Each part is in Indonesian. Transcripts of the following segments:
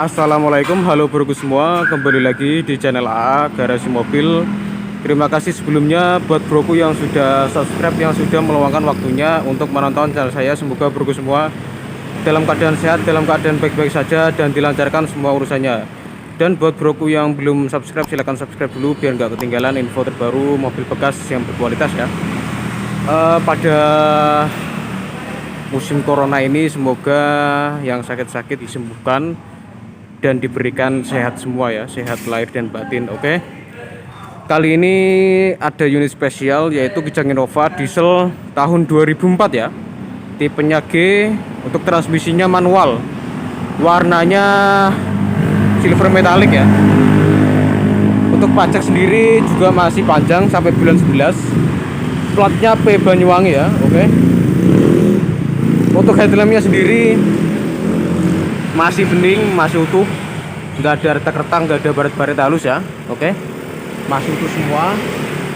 Assalamualaikum, halo broku semua, kembali lagi di channel AA Garasi Mobil. Terima kasih sebelumnya buat broku yang sudah subscribe, yang sudah meluangkan waktunya untuk menonton channel saya. Semoga broku semua dalam keadaan sehat, dalam keadaan baik-baik saja, dan dilancarkan semua urusannya. Dan buat broku yang belum subscribe, silahkan subscribe dulu biar nggak ketinggalan info terbaru mobil bekas yang berkualitas ya. Pada musim corona ini semoga yang sakit-sakit disembuhkan dan diberikan sehat semua ya, sehat lahir dan batin. Oke. Kali ini ada unit spesial yaitu Kijang Innova diesel tahun 2004 ya. Tipenya G, untuk transmisinya manual. Warnanya silver metallic ya. Untuk pajak sendiri juga masih panjang sampai bulan 11. Platnya P Banyuwangi ya, oke. Untuk headlampnya sendiri masih bening, masih utuh, nggak ada retak-retak, nggak ada baret-baret halus ya, oke. Masih utuh semua.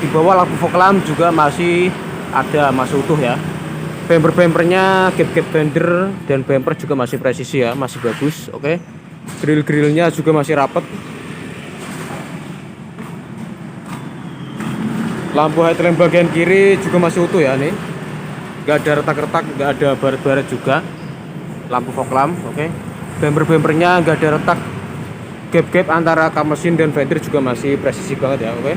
Di bawah lampu fog lamp juga masih ada, masih utuh ya. Bumpernya gap-gap fender dan bumper juga masih presisi ya, masih bagus, oke. Grill-grillnya juga masih rapet. Lampu headlamp bagian kiri juga masih utuh ya nih, nggak ada retak-retak, nggak ada baret-baret juga. Lampu fog lamp, oke. Bumpernya nggak ada retak, gap-gap antara kap mesin dan fender juga masih presisi banget ya, oke.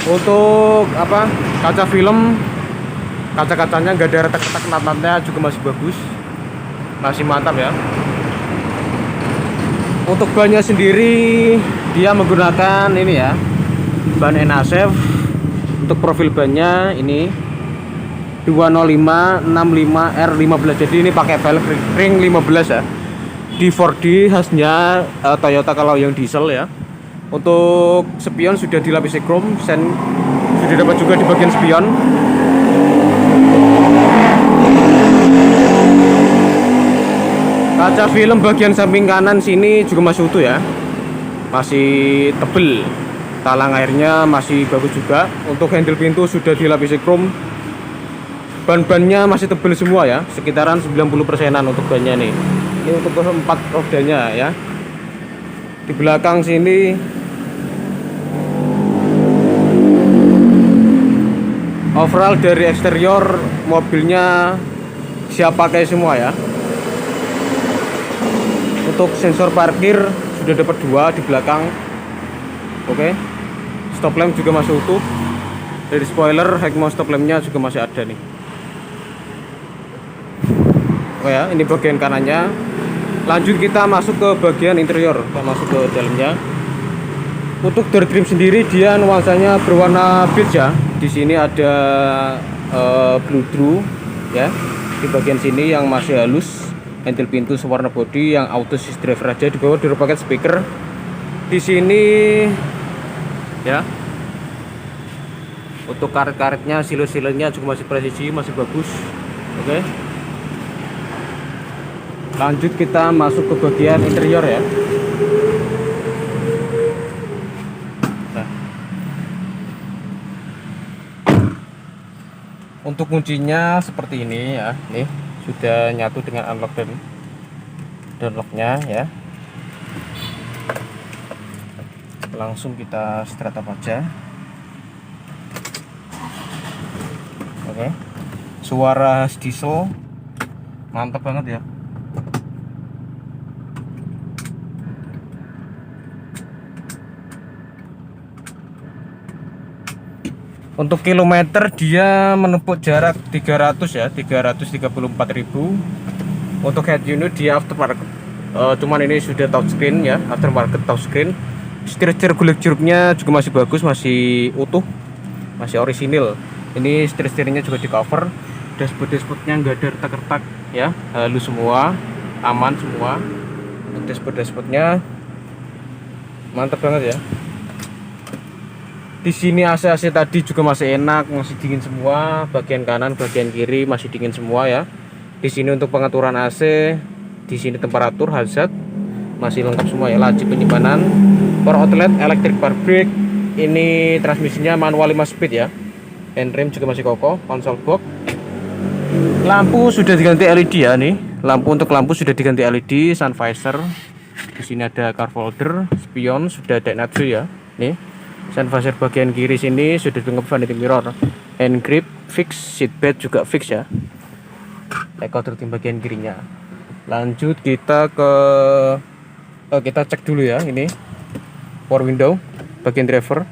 Untuk kaca film, kaca-kacanya nggak ada retak-retak, nat-natnya juga masih bagus, masih mantap ya. Untuk bannya sendiri dia menggunakan ini ya, ban NASF. Untuk profil bannya ini 205/65R15, jadi ini pakai velg ring 15 ya. Di 4D khasnya Toyota kalau yang diesel ya. Untuk spion sudah dilapisi chrome, sen sudah dapat juga di bagian spion. Kaca film bagian samping kanan sini juga masih utuh ya, masih tebel. Talang airnya masih bagus juga. Untuk handle pintu sudah dilapisi chrome. Ban-bannya masih tebel semua ya, sekitaran 90%-an untuk bannya nih. Ini untuk 4 rodanya ya. Di belakang sini overall dari eksterior mobilnya siap pakai semua ya. Untuk sensor parkir sudah dapat 2 di belakang, oke. Stop lamp juga masih utuh. Dari spoiler, high mount stop lampnya juga masih ada nih. Oh ya, ini bagian kanannya. Lanjut kita masuk ke bagian interior, kita masuk ke dalamnya. Untuk door trim sendiri dia nuansanya berwarna beige ya. Di sini ada blue drew ya. Di bagian sini yang masih halus. Handle pintu sewarna body yang auto assist driver aja. Di bawah door paket speaker. Di sini ya. Untuk karet-karetnya, silo-silonya juga masih presisi, masih bagus. Oke. Lanjut kita masuk ke bagian interior ya. Nah. Untuk kuncinya seperti ini ya, nih sudah nyatu dengan unlock dan locknya ya. Langsung kita start up aja. Oke. Suara diesel mantap banget ya. Untuk kilometer dia menempuh jarak 300 ya, 334.000. Untuk head unit dia aftermarket, cuman ini sudah touchscreen ya, aftermarket touchscreen. Setir gulik jeruknya juga masih bagus, masih utuh, masih orisinil. Ini setir-setirnya juga di cover. Dashboardnya nggak ada retak-retak ya, halus semua, aman semua. Untuk dashboardnya mantap banget ya. Di sini AC tadi juga masih enak, masih dingin semua. Bagian kanan, bagian kiri masih dingin semua ya. Di sini untuk pengaturan AC, di sini temperatur, hazard masih lengkap semua ya. Laci penyimpanan, power outlet, electric bar brake. Ini transmisinya manual 5 speed ya. Handrem juga masih kokoh. Konsol box, lampu sudah diganti LED ya nih. Untuk lampu sudah diganti LED, sun visor. Di sini ada car holder, spion sudah ada Natsu ya. Nih, sun visor bagian kiri sini sudah dengan vanity mirror, hand grip fix, seat belt juga fix ya. Recorder di bagian kirinya. Lanjut kita kita cek dulu ya, ini power window bagian driver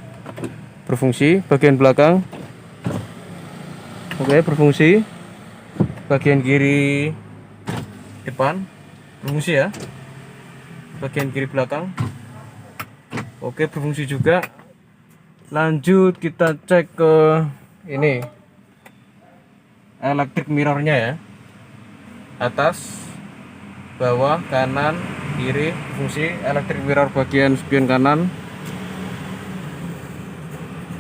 berfungsi, bagian belakang oke berfungsi, bagian kiri depan berfungsi ya, bagian kiri belakang oke berfungsi juga. Lanjut kita cek ke ini electric mirrornya ya, atas bawah kanan kiri fungsi. Electric mirror bagian spion kanan,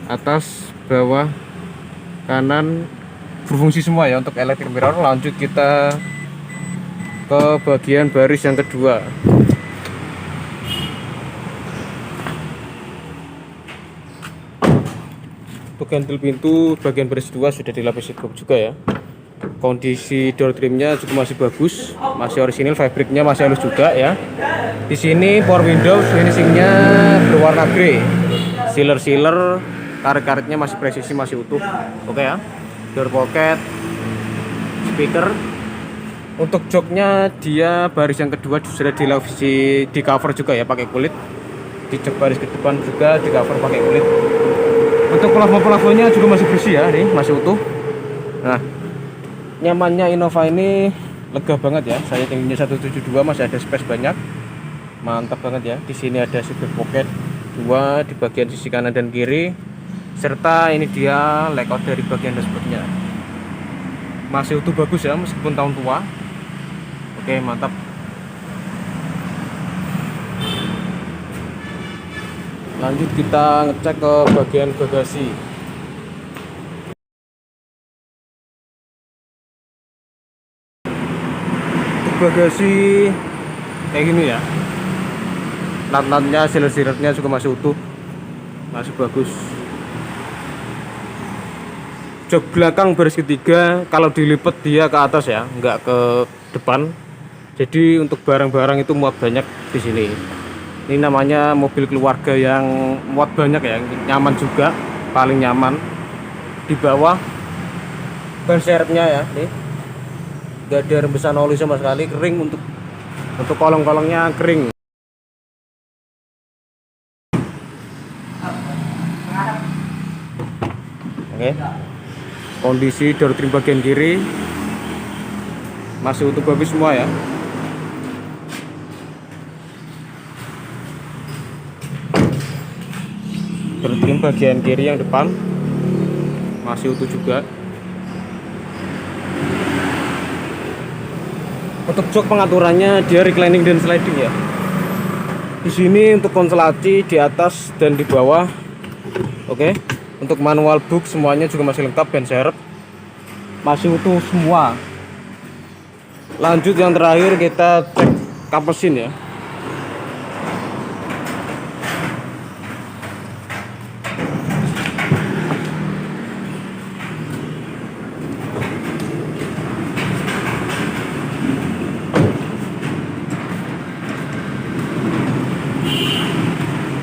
atas bawah kanan berfungsi semua ya untuk electric mirror. Lanjut kita ke bagian baris yang kedua. Untuk ganjil pintu bagian baris 2 sudah dilapisi gok juga ya. Kondisi door trimnya juga masih bagus, masih orisinil, fabriknya masih halus juga ya. Di sini power window finishingnya berwarna grey, sealer karet-karetnya masih presisi, masih utuh oke ya. Door pocket, speaker. Untuk joknya dia baris yang kedua sudah dilapisi, di cover juga ya pakai kulit. Di jok baris ke depan juga di cover pakai kulit. Untuk plafon-plafonnya juga masih bersih ya, nih masih utuh. Nah, nyamannya Innova ini lega banget ya. Saya tingginya 172, masih ada space banyak. Mantap banget ya. Di sini ada seatbelt pocket 2 di bagian sisi kanan dan kiri. Serta ini dia layout dari bagian dashboardnya. Masih utuh bagus ya meskipun tahun tua. Oke, mantap. Lanjut kita ngecek ke bagian bagasi. Untuk bagasi kayak gini ya. Nat-natnya, silet-siletnya juga masih utuh, masih bagus. Jok belakang baris ketiga kalau dilipat dia ke atas ya, nggak ke depan. Jadi untuk barang-barang itu muat banyak di sini. Ini namanya mobil keluarga yang muat banyak ya, nyaman juga, paling nyaman. Di bawah ban serepnya ya, nih nggak ada rembesan oli sama sekali, kering. Untuk kolong-kolongnya kering. Oke. Kondisi door trim bagian kiri masih utuh bagus semua ya. Door trim bagian kiri yang depan masih utuh juga. Untuk jok pengaturannya dia reclining dan sliding ya. Di sini untuk konsolasi di atas dan di bawah. Oke. Untuk manual book semuanya juga masih lengkap, ban serep masih utuh semua. Lanjut yang terakhir kita cek kap mesin ya.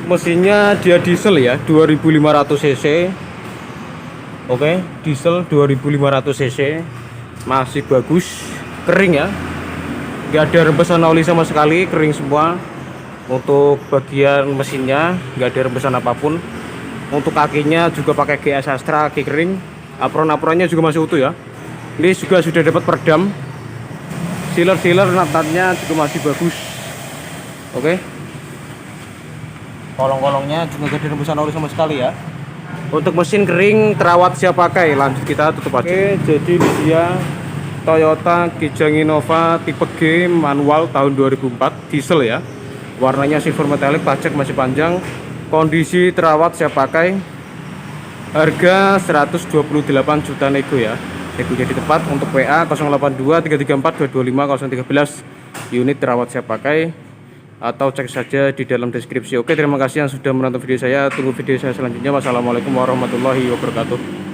Mesinnya dia diesel ya, 2500 cc. Oke, diesel 2500 cc. Masih bagus, kering ya. Nggak ada rembesan oli sama sekali, kering semua. Untuk bagian mesinnya nggak ada rembesan apapun. Untuk kakinya juga pakai GS Astra, kaki kering. Apron-apronnya juga masih utuh ya. Ini juga sudah dapat peredam. Sealer nat-natnya juga masih bagus. Oke. Kolong-kolongnya juga gak ada rembesan oli sama sekali ya. Untuk mesin kering, terawat siap pakai. Lanjut kita tutup aja. Oke, jadi ini dia Toyota Kijang Innova tipe G manual tahun 2004 diesel ya. Warnanya silver metallic, pajak masih panjang. Kondisi terawat siap pakai. Harga 128 juta nego ya. Nego jadi tepat. Untuk WA 082 334 225 013. Unit terawat siap pakai. Atau cek saja di dalam deskripsi. Oke, terima kasih yang sudah menonton video saya. Tunggu video saya selanjutnya. Wassalamualaikum warahmatullahi wabarakatuh.